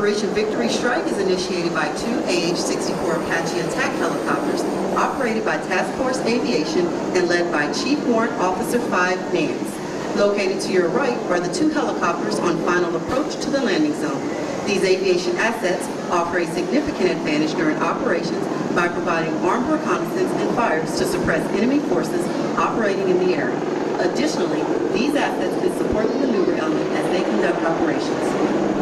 Operation Victory Strike is initiated by two AH-64 Apache attack helicopters operated by Task Force Aviation and led by Chief Warrant Officer 5 Nance. Located to your right are the two helicopters on final approach to the landing zone. These aviation assets offer a significant advantage during operations by providing armed reconnaissance and fires to suppress enemy forces operating in the area. Additionally, these assets can support the maneuver element as they conduct operations.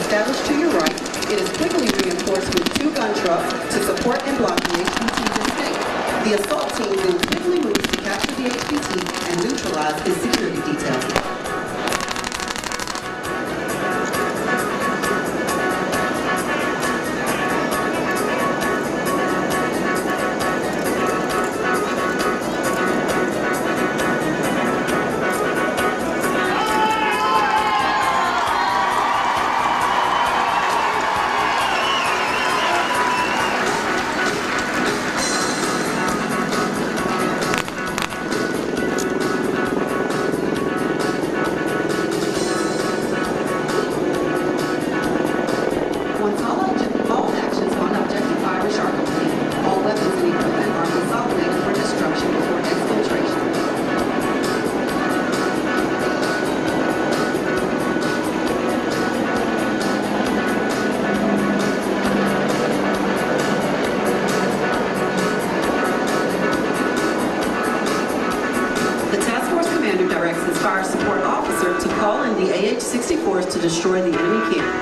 Established to your right, it is quickly reinforced with two gun trucks to support and block the HPT's escape. The assault team then quickly moves to capture the HPT and neutralize his security detail. force to destroy the enemy camp.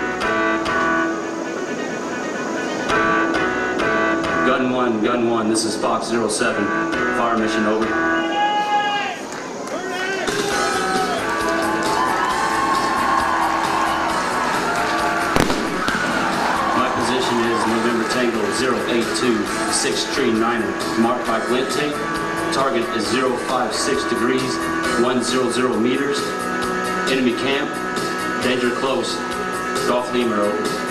Gun 1, this is Fox 07. Fire mission over. My position is November Tango 082, 6 Tree Niner, marked by glint tape. Target is 056 degrees, 100 meters. Enemy camp, danger close. Golf Lemur over.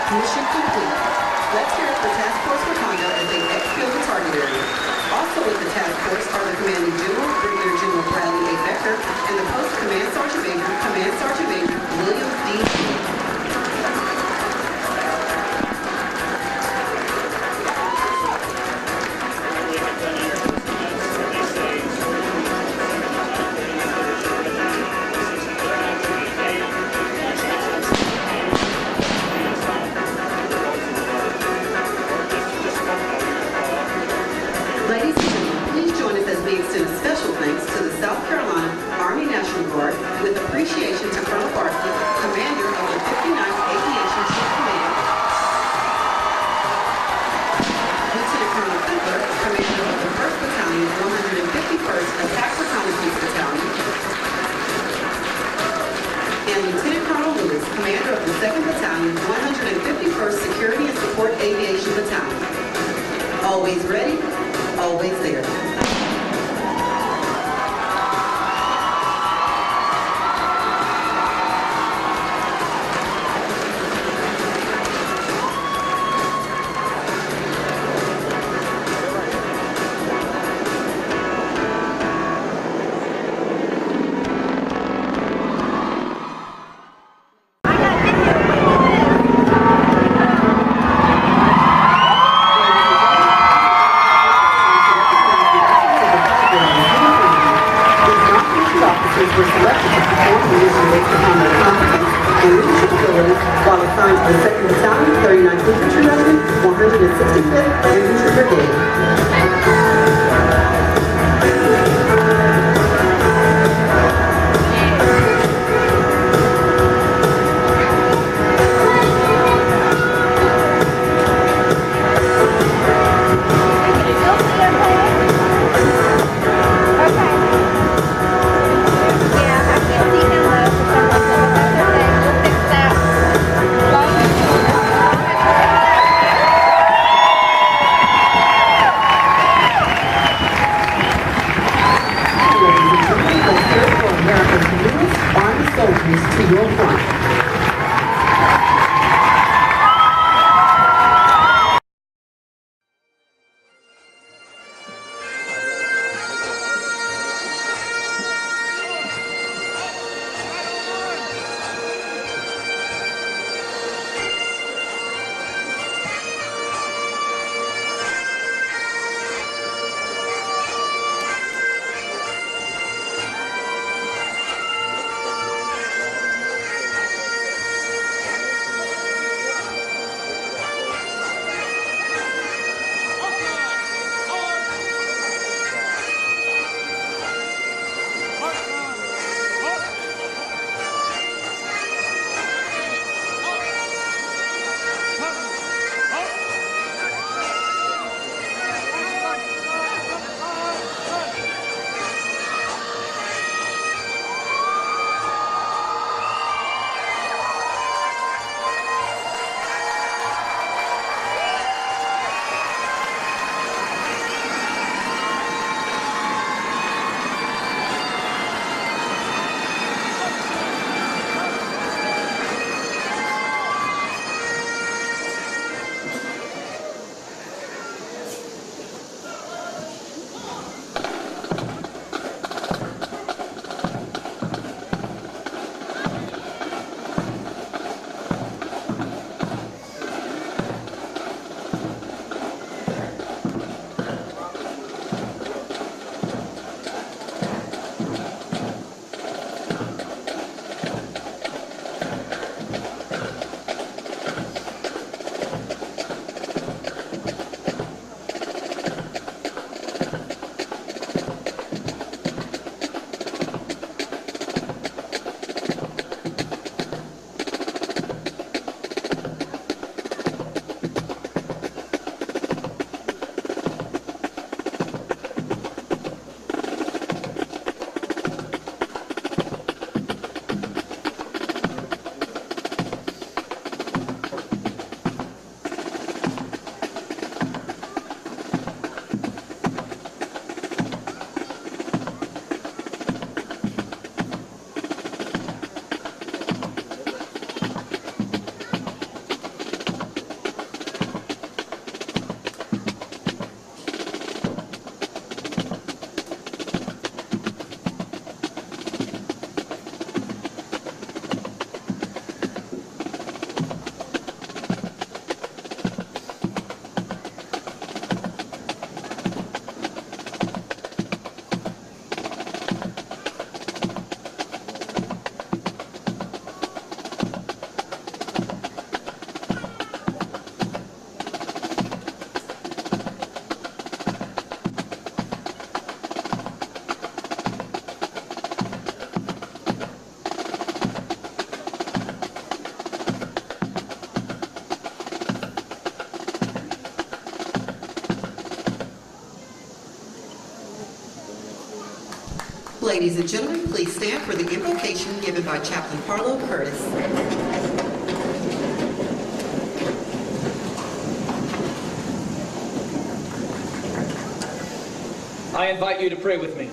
Mission complete. Let's hear it for Task Force Wakanda as they exfil the target area. Also with the task force are the Commanding General, Brigadier General Bradley A. Becker, and the Post Command Sergeant Major William D. Ladies and gentlemen, please join us as we extend special thanks to the South Carolina Army National Guard with appreciation to Colonel Barkley, Commander of the 59th Aviation Chief Command, Lieutenant Colonel Fiedler, Commander of the 1st Battalion, 151st Attack Reconnaissance Battalion, and Lieutenant Colonel Lewis, Commander of the 2nd Battalion, 151st Security and Support Aviation Battalion. Always ready, always there. responsibilities while assigned to the 2nd Battalion, 39th Infantry Regiment, 165th Infantry Brigade. To your front. Ladies and gentlemen, please stand for the invocation given by Chaplain Harlow Curtis. I invite you to pray with me.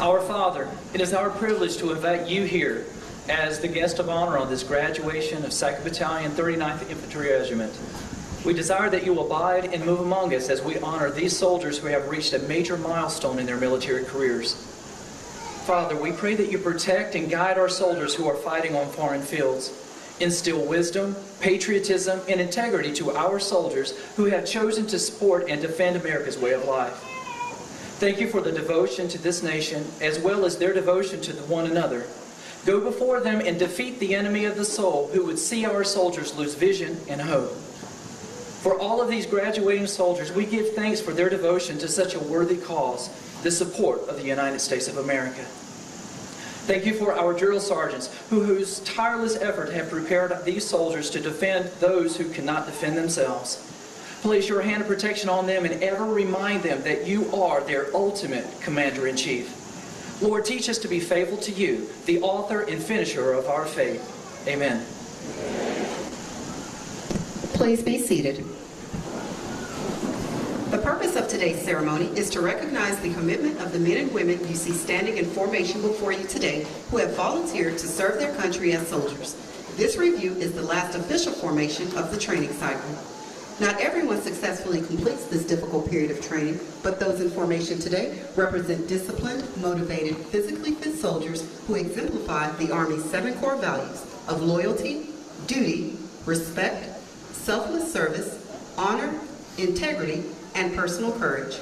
Our Father, it is our privilege to invite you here as the guest of honor on this graduation of 2nd Battalion, 39th Infantry Regiment. We desire that you will abide and move among us as we honor these soldiers who have reached a major milestone in their military careers. Father, we pray that you protect and guide our soldiers who are fighting on foreign fields. Instill wisdom, patriotism, and integrity to our soldiers who have chosen to support and defend America's way of life. Thank you for the devotion to this nation, as well as their devotion to one another. Go before them and defeat the enemy of the soul who would see our soldiers lose vision and hope. For all of these graduating soldiers, we give thanks for their devotion to such a worthy cause, the support of the United States of America. Thank you for our drill sergeants whose tireless effort have prepared these soldiers to defend those who cannot defend themselves. Place your hand of protection on them and ever remind them that you are their ultimate commander-in-chief. Lord, teach us to be faithful to you, the author and finisher of our faith. Amen. Please be seated. The purpose of today's ceremony is to recognize the commitment of the men and women you see standing in formation before you today who have volunteered to serve their country as soldiers. This review is the last official formation of the training cycle. Not everyone successfully completes this difficult period of training, but those in formation today represent disciplined, motivated, physically fit soldiers who exemplify the Army's 7 core values of loyalty, duty, respect, selfless service, honor, integrity, and personal courage.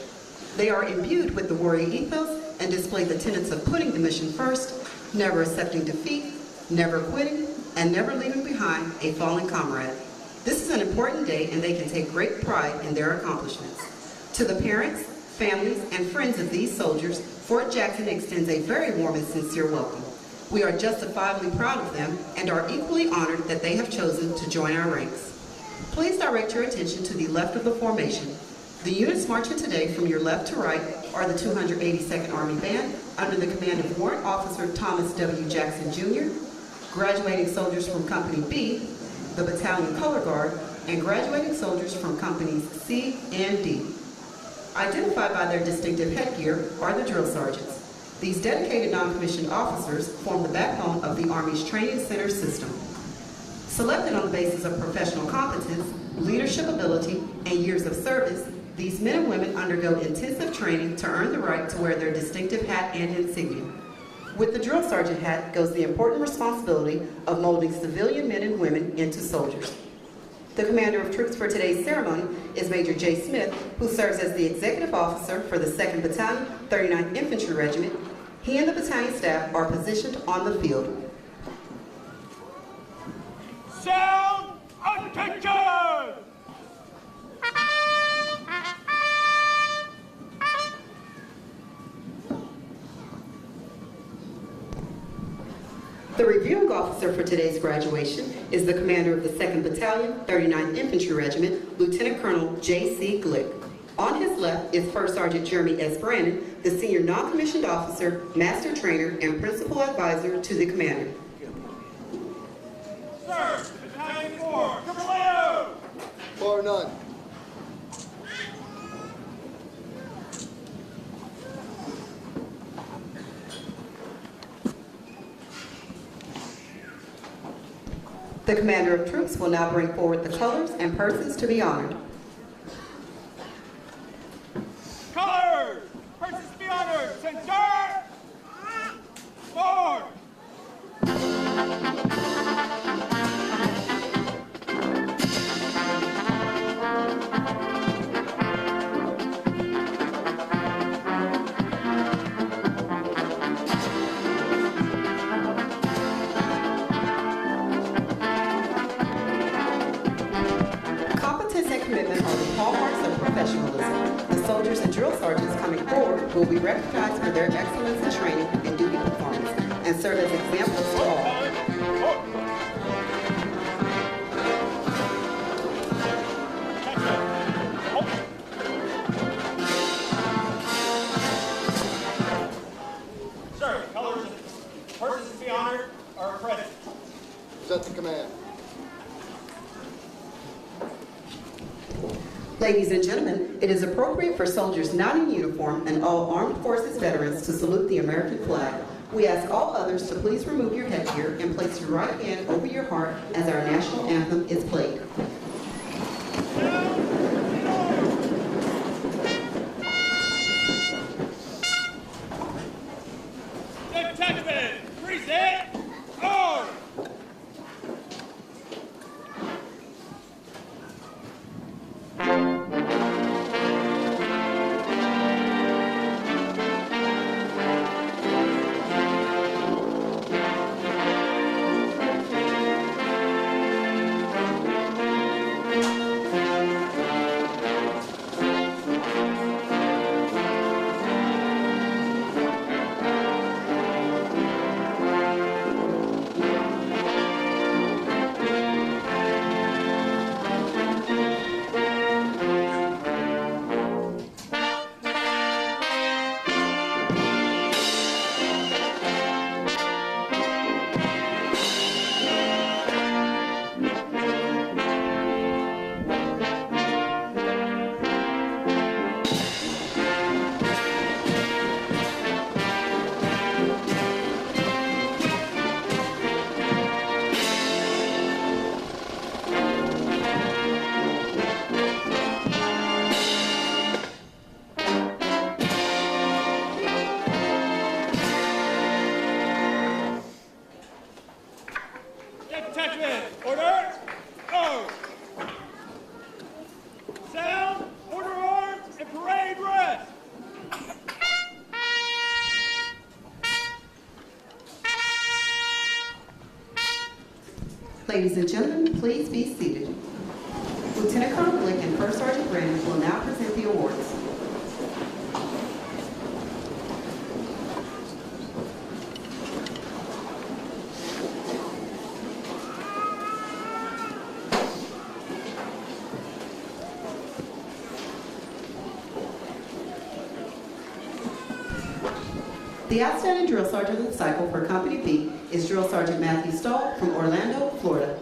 They are imbued with the warrior ethos and display the tenets of putting the mission first, never accepting defeat, never quitting, and never leaving behind a fallen comrade. This is an important day and they can take great pride in their accomplishments. To the parents, families, and friends of these soldiers, Fort Jackson extends a very warm and sincere welcome. We are justifiably proud of them and are equally honored that they have chosen to join our ranks. Please direct your attention to the left of the formation. The units marching today from your left to right are the 282nd Army Band under the command of Warrant Officer Thomas W. Jackson, Jr., graduating soldiers from Company B, the Battalion Color Guard, and graduating soldiers from Companies C and D. Identified by their distinctive headgear are the drill sergeants. These dedicated non-commissioned officers form the backbone of the Army's training center system. Selected on the basis of professional competence, leadership ability, and years of service, these men and women undergo intensive training to earn the right to wear their distinctive hat and insignia. With the drill sergeant hat goes the important responsibility of molding civilian men and women into soldiers. The commander of troops for today's ceremony is Major J. Smith, who serves as the executive officer for the 2nd Battalion, 39th Infantry Regiment. He and the battalion staff are positioned on the field. Sound attention! The reviewing officer for today's graduation is the commander of the 2nd Battalion, 39th Infantry Regiment, Lieutenant Colonel J.C. Glick. On his left is First Sergeant Jeremy S. Brandon, the senior non-commissioned officer, master trainer, and principal advisor to the commander. Sir, Battalion 4, Caballero! 4 none. The commander of troops will now bring forward the colors and persons to be honored. Colors! Persons be honored! Censure! Forward! Commitment are the hallmarks of professionalism. The soldiers and drill sergeants coming forward will be recognized for their excellence in training and duty performance and serve as examples to all. Sir, colors and persons to be honored are present. Set the command. Ladies and gentlemen, it is appropriate for soldiers not in uniform and all armed forces veterans to salute the American flag. We ask all others to please remove your headgear and place your right hand over your heart as our national anthem is played. Detective, present arms! Regiment, order! Go! Sound, order arms, and parade rest! Ladies and gentlemen, please be seated. Lieutenant Colonel Blick and First Sergeant Brandon will now present the awards. The Outstanding Drill Sergeant of the Cycle for Company B is Drill Sergeant Matthew Stahl from Orlando, Florida.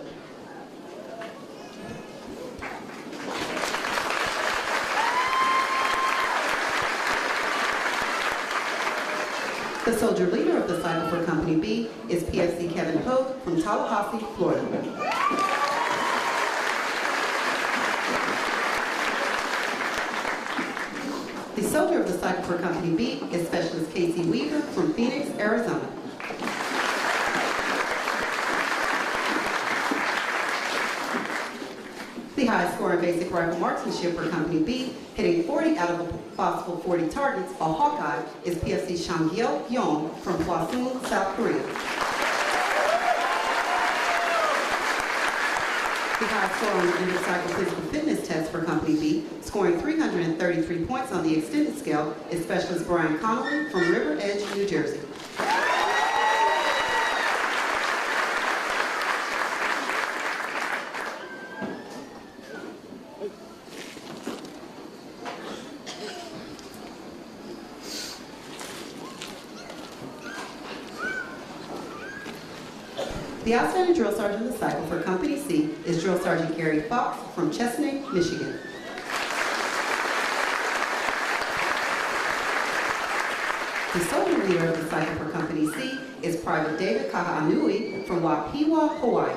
The Soldier Leader of the Cycle for Company B is PFC Kevin Pogue from Tallahassee, Florida. The Soldier of the Cycle for Company B is Specialist Casey Weaver from Phoenix, Arizona. The highest score in basic rifle marksmanship for Company B, hitting 40 out of the possible 40 targets, a Hawkeye, is PFC Shangyo Yong from Hwasun, South Korea. The highest score on the end-of-cycle physical fitness test for Company B, scoring 333 points on the extended scale, is Specialist Brian Connolly from River Edge, New Jersey. The Outstanding Drill Sergeant of the Cycle for Company C is Drill Sergeant Gary Fox from Chesaning, Michigan. The Soldier Leader of the Cycle for Company C is Private David Kaha'anui from Wapiwa, Hawaii.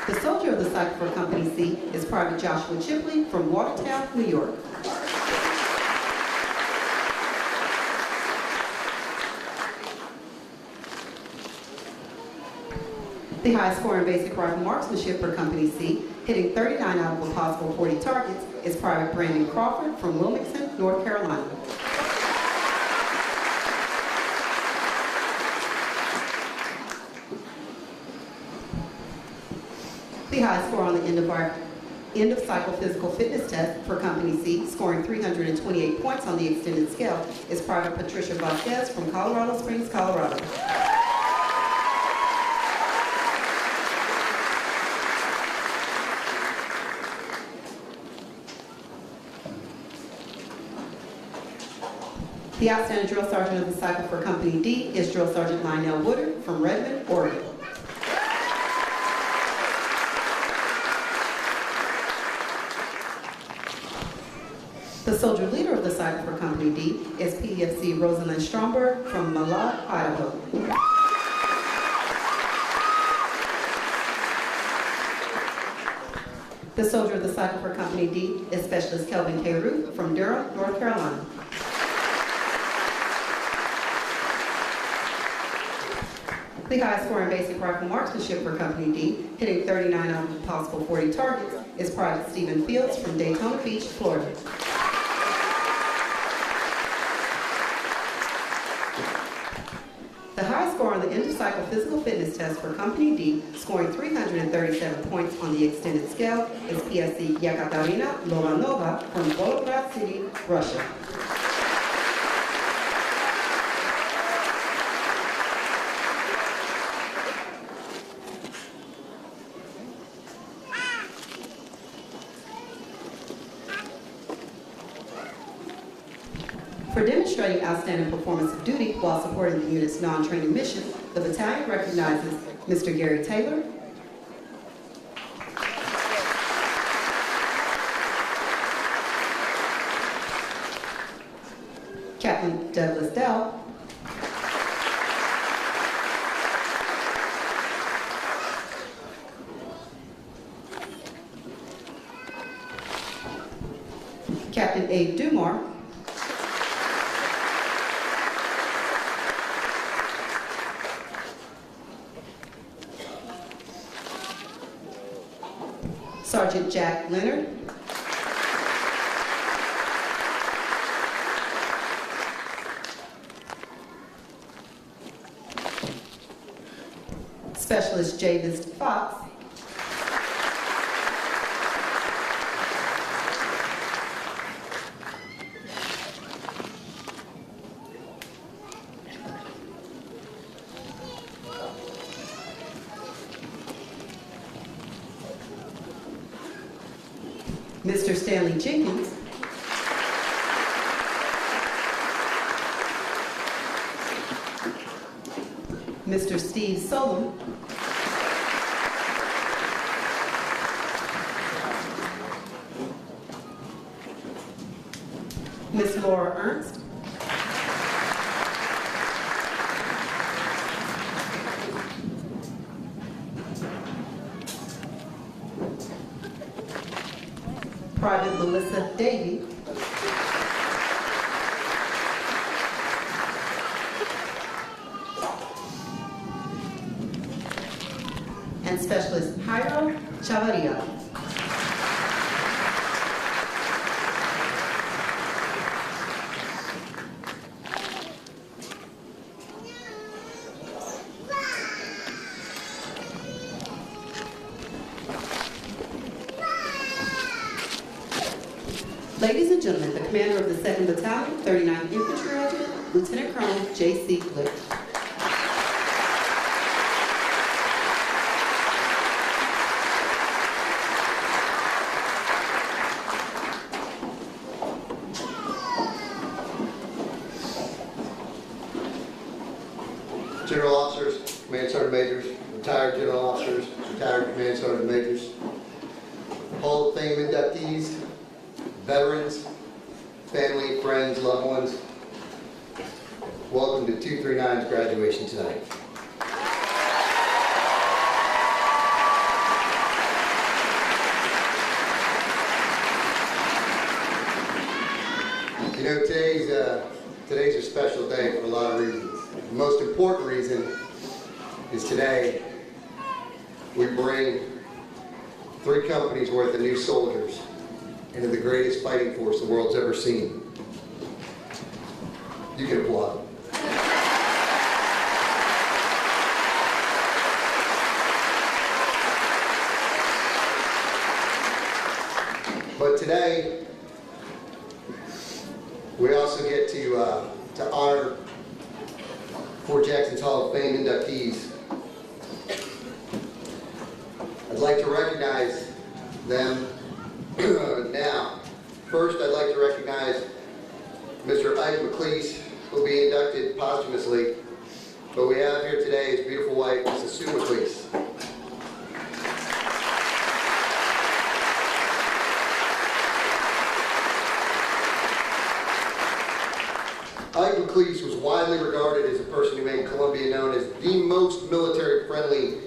The Soldier of the Cycle for Company C is Private Joshua Chipley from Watertown, New York. The highest score in basic rifle marksmanship for Company C, hitting 39 out of a possible 40 targets, is Private Brandon Crawford from Wilmington, North Carolina. The highest score on the end-of-cycle physical fitness test for Company C, scoring 328 points on the extended scale, is Private Patricia Vasquez from Colorado Springs, Colorado. The Outstanding Drill Sergeant of the Cycle for Company D is Drill Sergeant Lionel Woodard from Redmond, Oregon. The Soldier Leader of the Cycle for Company D is PFC Rosalind Stromberg from Malad, Idaho. The Soldier of the Cycle for Company D is Specialist Kelvin K. Ruth from Durham, North Carolina. The highest score in basic rifle marksmanship for Company D, hitting 39 out of the possible 40 targets, is Private Stephen Fields from Daytona Beach, Florida. The highest score on the end-of-cycle physical fitness test for Company D, scoring 337 points on the extended scale, is PFC Yekaterina Lovanova from Volgograd City, Russia. For demonstrating outstanding performance of duty while supporting the unit's non-training mission, the battalion recognizes Mr. Gary Taylor, Captain Douglas Dell, Captain Abe Dumar, Sergeant Jack Leonard. Specialist Javis Fox. Mr. Stanley Jenkins. Mr. Steve Solom. Ms. Laura Ernst. Private Melissa Davey. And Specialist Jairo Chavarria. Ladies and gentlemen, the commander of the 2nd Battalion, 39th Infantry Regiment, Lieutenant Colonel J.C. Glick. General officers, command sergeant majors, retired general officers, retired command sergeant majors, Hall of Fame inductees, veterans, family, friends, loved ones, welcome to 239's graduation tonight. You know, today's a special day for a lot of reasons. The most important reason is today we bring 3 companies worth of new soldiers into the greatest fighting force the world's ever seen. You can applaud. But today, we also get to honor Fort Jackson's Hall of Fame inductees. I'd like to recognize them now. First, I'd like to recognize Mr. Ike McLeese, who will be inducted posthumously. But we have here today his beautiful wife, Mrs. Sue McLeese. Ike McLeese was widely regarded as a person who made Columbia known as the most military-friendly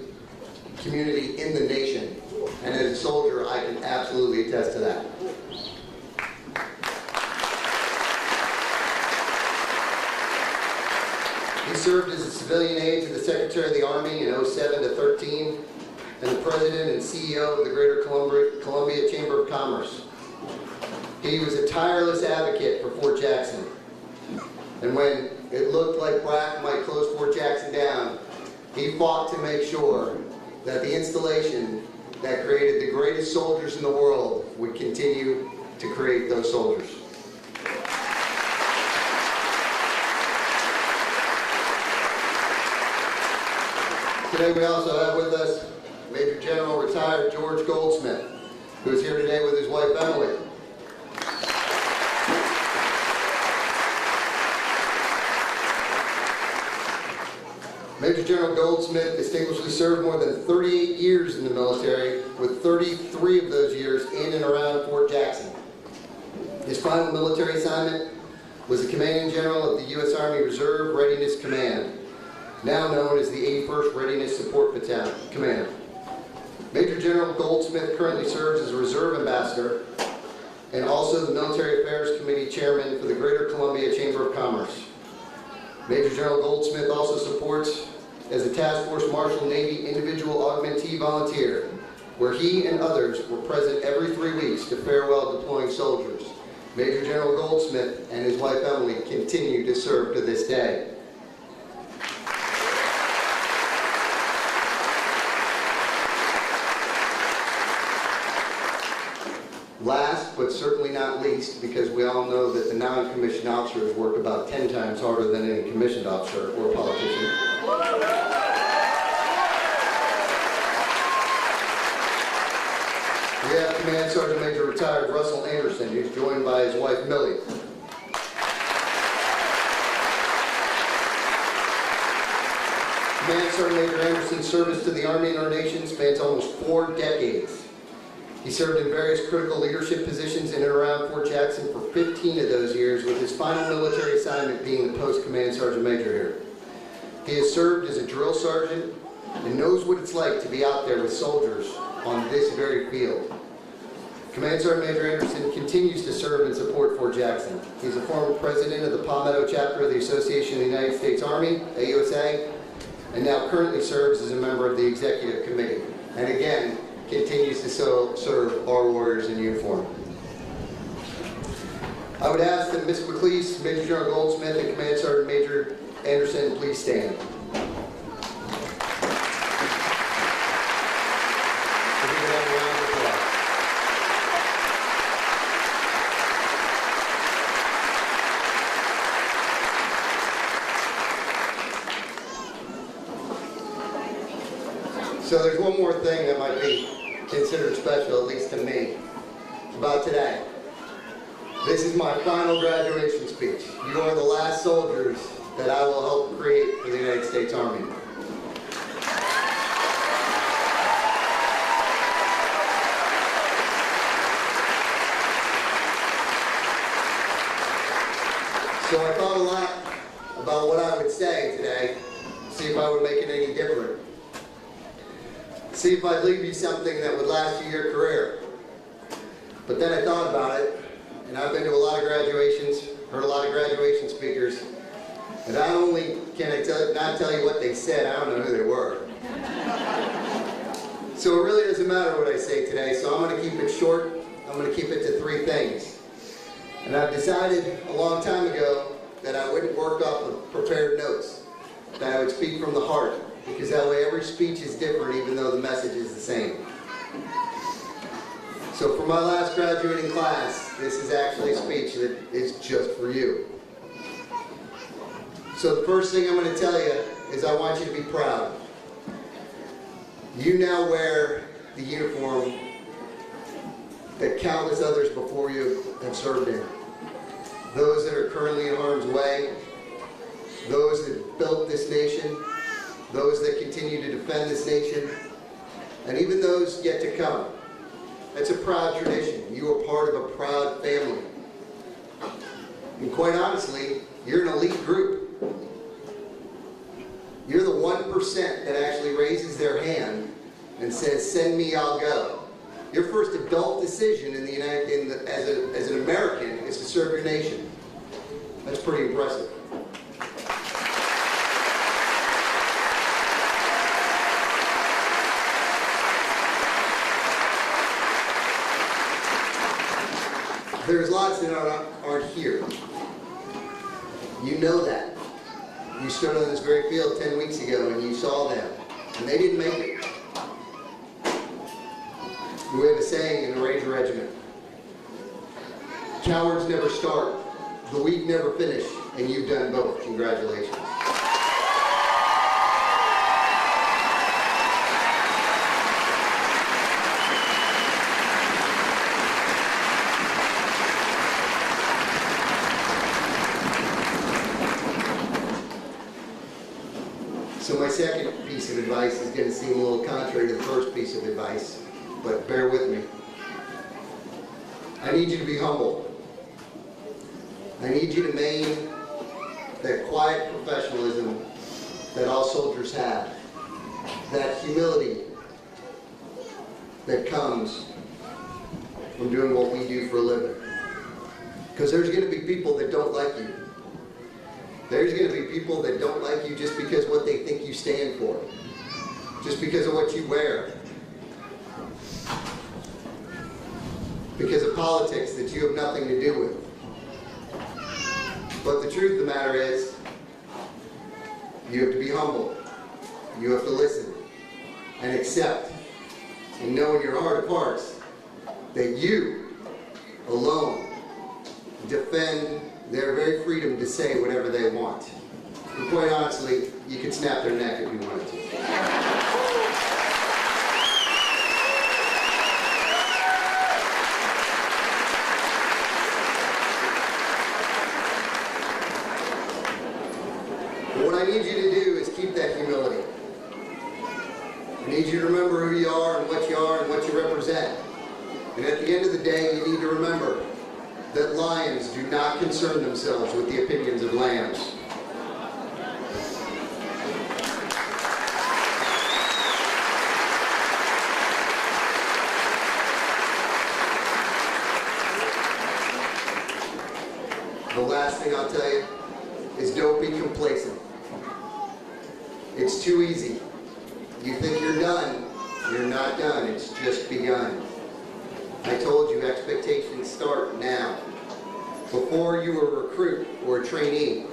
community in the nation. And as a soldier, I can absolutely attest to that. He served as a civilian aide to the Secretary of the Army in 07 to 13, and the President and CEO of the Greater Columbia Chamber of Commerce. He was a tireless advocate for Fort Jackson. And when it looked like BRAC might close Fort Jackson down, he fought to make sure that the installation that created the greatest soldiers in the world would continue to create those soldiers. Today we also have with us Major General retired George Goldsmith, who is here today with his wife Emily. Major General Goldsmith distinguishedly served more than 38 years in the military, with 33 of those years in and around Fort Jackson. His final military assignment was the Commanding General of the U.S. Army Reserve Readiness Command, now known as the 81st Readiness Support Command. Major General Goldsmith currently serves as a Reserve Ambassador and also the Military Affairs Committee Chairman for the Greater Columbia Chamber of Commerce. Major General Goldsmith also supports as a Task Force Marshal Navy Individual Augmentee Volunteer where he and others were present every 3 weeks to farewell deploying soldiers. Major General Goldsmith and his wife Emily continue to serve to this day. Last, but certainly not least, because we all know that the non-commissioned officers work about 10 times harder than any commissioned officer or politician. We have Command Sergeant Major retired Russell Anderson, who's joined by his wife Millie. Command Sergeant Major Anderson's service to the Army and our nation spans almost 4 decades. He served in various critical leadership positions in and around Fort Jackson for 15 of those years, with his final military assignment being the post Command Sergeant Major here. He has served as a drill sergeant and knows what it's like to be out there with soldiers on this very field. Command Sergeant Major Anderson continues to serve and support Fort Jackson. He's a former president of the Palmetto chapter of the Association of the United States Army, AUSA, and now currently serves as a member of the Executive Committee. And again, continues to serve our warriors in uniform. I would ask that Ms. McLeese, Major General Goldsmith, and Command Sergeant Major Anderson please stand. If we could have a round of applause. So there's one more thing that might be considered special, at least to me, about today. This is my final graduation speech. You are the last soldiers that I will help create for the United States Army. So I thought a lot about what I would say today, see if I would make it any different. See if I'd leave you something that would last you your career. But then I thought about it, and I've been to a lot of graduations, heard a lot of graduation speakers, and not only can I not tell you what they said, I don't know who they were. So it really doesn't matter what I say today, so I'm going to keep it short. I'm going to keep it to 3 things. And I've decided a long time ago that I wouldn't work off of prepared notes, that I would speak from the heart, because that way every speech is different even though the message is the same. So for my last graduating class, this is actually a speech that is just for you. So the first thing I'm going to tell you is I want you to be proud. You now wear the uniform that countless others before you have served in. Those that are currently in harm's way, those that built this nation, those that continue to defend this nation, and even those yet to come. It's a proud tradition. You are part of a proud family. And quite honestly, you're an elite group. You're the 1% that actually raises their hand and says, "Send me, I'll go." Your first adult decision as an American is to serve your nation. That's pretty impressive. There's lots that aren't here. You know that. You stood on this very field 10 weeks ago and you saw them, and they didn't make it. We have a saying in the Ranger Regiment: cowards never start, the weak never finish, and you've done both. Congratulations. So my second piece of advice is going to seem a little contrary to the first piece of advice, but bear with me. I need you to be humble. I need you to maintain that quiet professionalism that all soldiers have, that humility that comes from doing what we do for a living. Because there's going to be people that don't like you. There's going to be people that don't like you just because what they think you stand for, just because of what you wear. because of politics that you have nothing to do with. But the truth of the matter is, you have to be humble. You have to listen and accept and know in your heart of hearts that you alone defend their very freedom to say whatever they want. And quite honestly, you could snap their neck if you wanted to. But what I need you to do is keep that humility. I need you to remember who you are and what you represent. And at the end of the day, you need to remember that lions do not concern themselves with the opinions of lambs. The last thing I'll tell you is don't be complacent. It's too easy. You think you're done, you're not done. It's just begun. I told you expectations start now. Before you were a recruit or a trainee,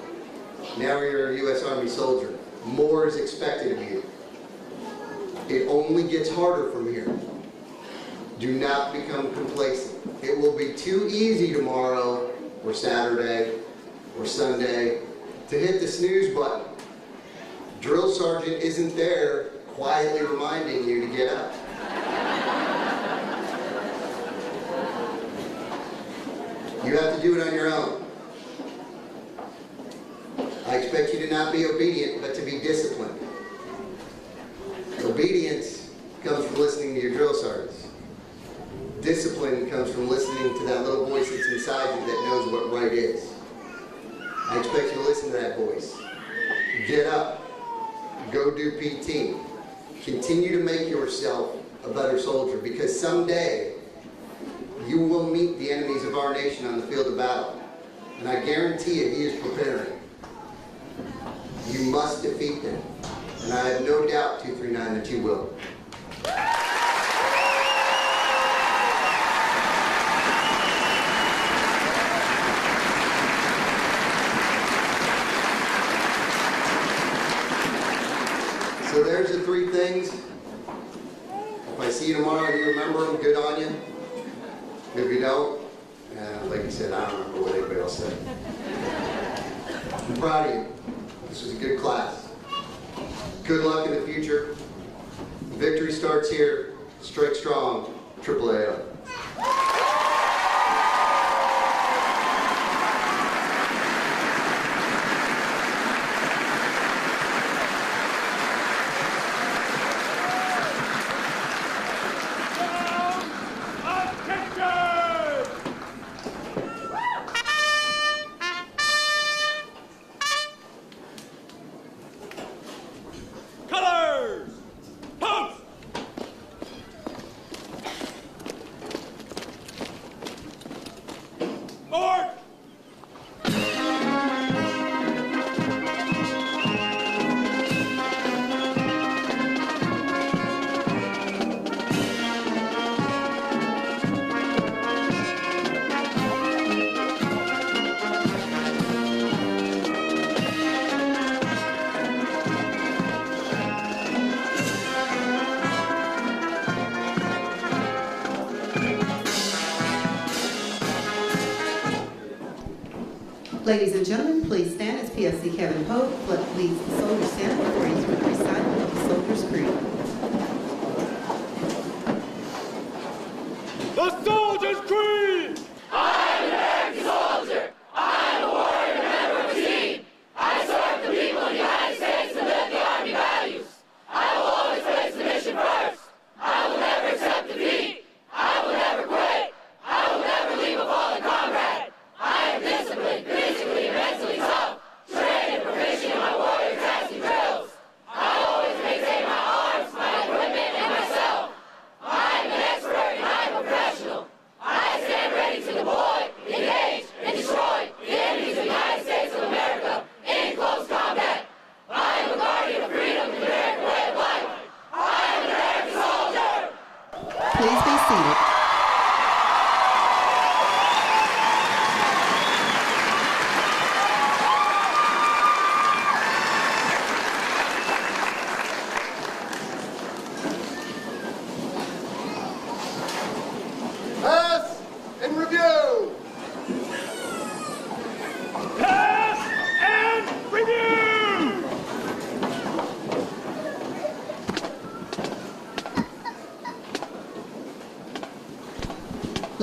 now you're a U.S. Army soldier. More is expected of you. It only gets harder from here. Do not become complacent. It will be too easy tomorrow or Saturday or Sunday to hit the snooze button. Drill sergeant isn't there quietly reminding you to get up. You have to do it on your own. I expect you to not be obedient, but to be disciplined. Obedience comes from listening to your drill sergeants. Discipline comes from listening to that little voice that's inside you that knows what right is. I expect you to listen to that voice. Get up. Go do PT. Continue to make yourself a better soldier, because someday you will meet the enemies of our nation on the field of battle. And I guarantee you, he is preparing. You must defeat them. And I have no doubt, 239, that you will. So there's the three things. If I see you tomorrow and you remember them, good on you. If you don't, like you said, I don't remember what anybody else said. I'm proud of you. This was a good class. Good luck in the future. Victory starts here. Strike strong. AAA. Colors! Post! March! Ladies and gentlemen, please stand as PFC Kevin Pope leads the Soldiers Stand for his recital of the Soldier's Creed. The Soldier's Creed! I'm an American soldier. I'm a warrior, member of a team. I serve the people of the United States and live the Army values. I will always place the mission first. I will never accept defeat. I will never quit. I will never leave a fallen comrade. I am disciplined, physically and mentally tough, trained and proficient in my warrior tasking drills. I always maintain my arms, my equipment, and myself. I am an expert and I am a professional.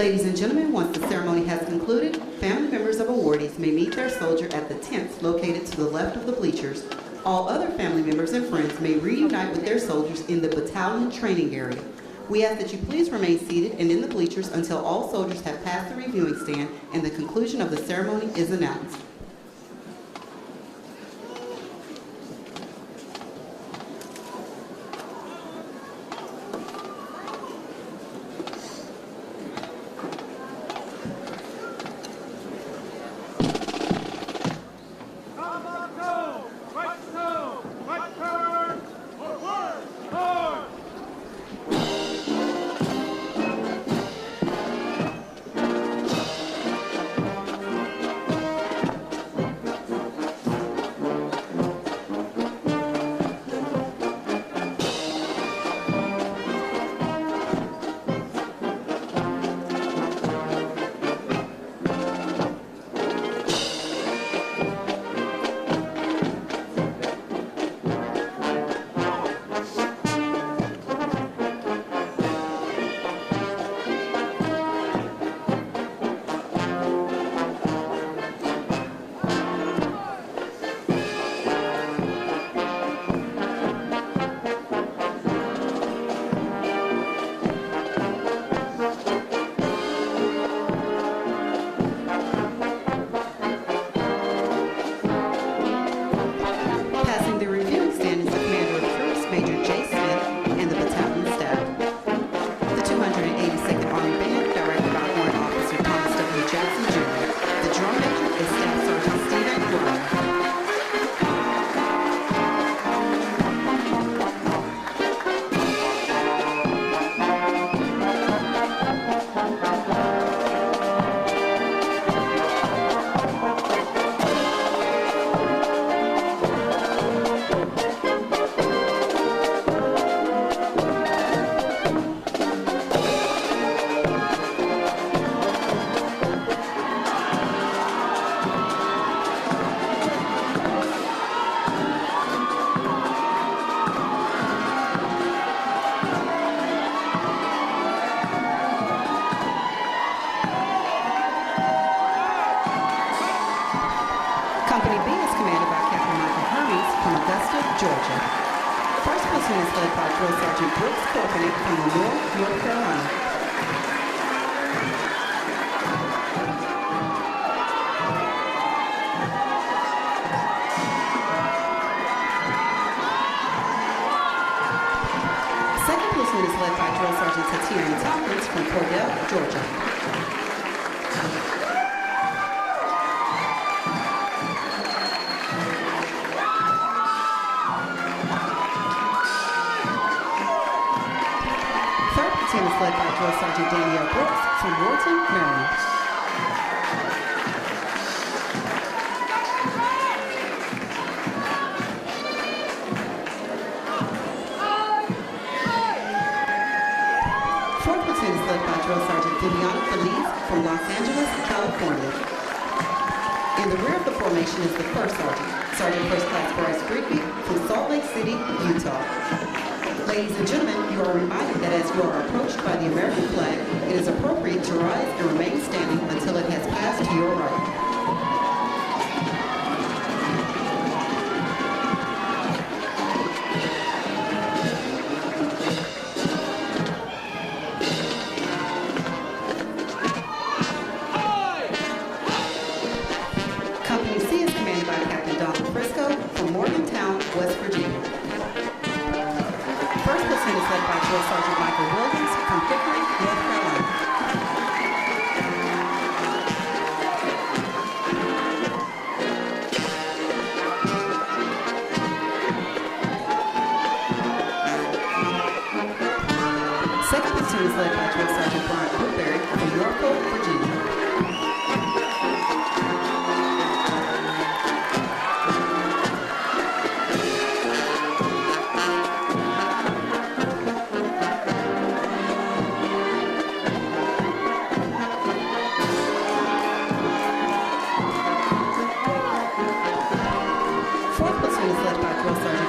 Ladies and gentlemen, once the ceremony has concluded, family members of awardees may meet their soldier at the tents located to the left of the bleachers. All other family members and friends may reunite with their soldiers in the battalion training area. We ask that you please remain seated and in the bleachers until all soldiers have passed the reviewing stand and the conclusion of the ceremony is announced. Georgia. First platoon is led by Drill Sergeant Brooks Corcoran from Lenore, North Carolina. Second platoon is led by Drill Sergeant Tatiana Tompkins from Cordell, Georgia. Team is led by Drill Sergeant Danielle Brooks from Wharton, Maryland. Fourth platoon is led by Drill Sergeant Viviana Feliz from Los Angeles, California. In the rear of the formation is the first sergeant, Sergeant First Class Bryce Grigby from Salt Lake City, Utah. Ladies and gentlemen, you are reminded that as you are approached by the American flag, it is appropriate to rise and remain standing until it has passed to your right. Company C is commanded by Captain Donald Frisco from Morgantown, West Virginia. First platoon is led by Drill Sergeant Michael Williams from Hickory, North Carolina. Second platoon is led by Drill Sergeant Brian Woodbury from Norfolk, Virginia.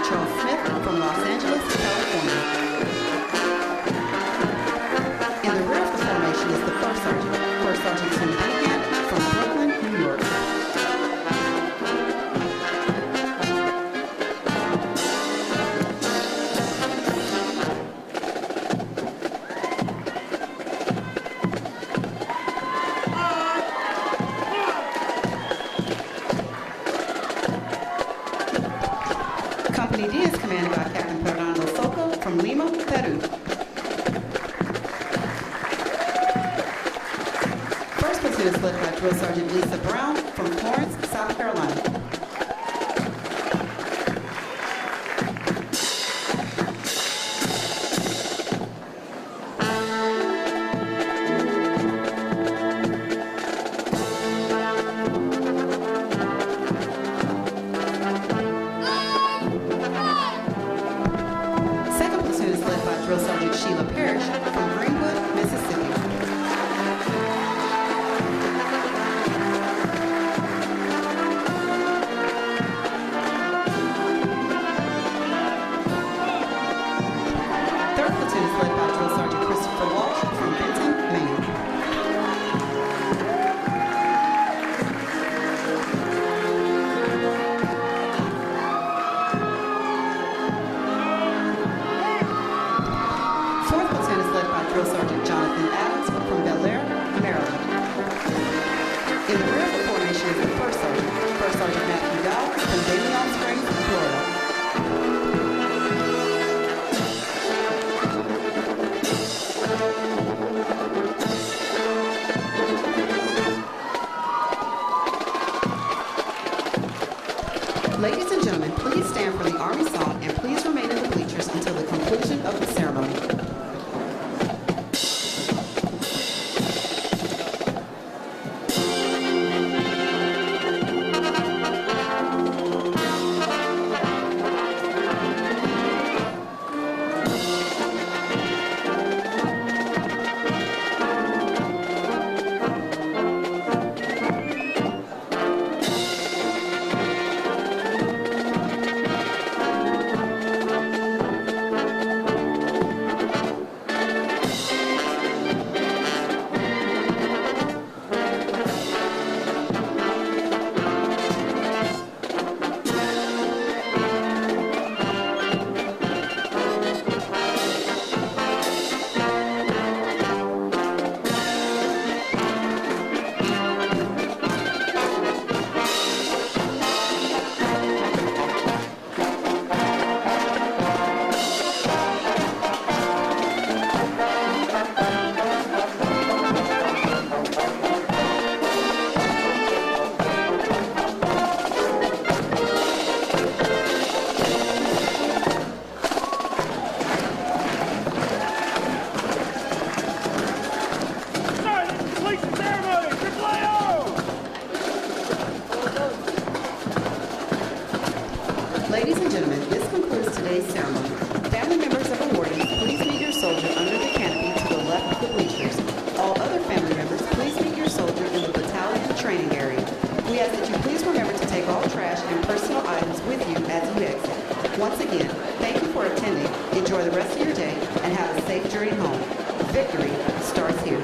Charles Smith from Los Angeles, California. In the rear of the formation is the first sergeant, Company D is commanded by Captain Fernando Soco from Lima, Peru. First platoon is led by Drill Sergeant Lisa Brown from Florence, South Carolina. Ladies and gentlemen, please stand for the Army song and please remain in the bleachers until the conclusion of the ceremony. Ladies and gentlemen, this concludes today's ceremony. Family members of awardees, please meet your soldier under the canopy to the left of the bleachers. All other family members, please meet your soldier in the battalion training area. We ask that you please remember to take all trash and personal items with you as you exit. Once again, thank you for attending. Enjoy the rest of your day and have a safe journey home. Victory starts here.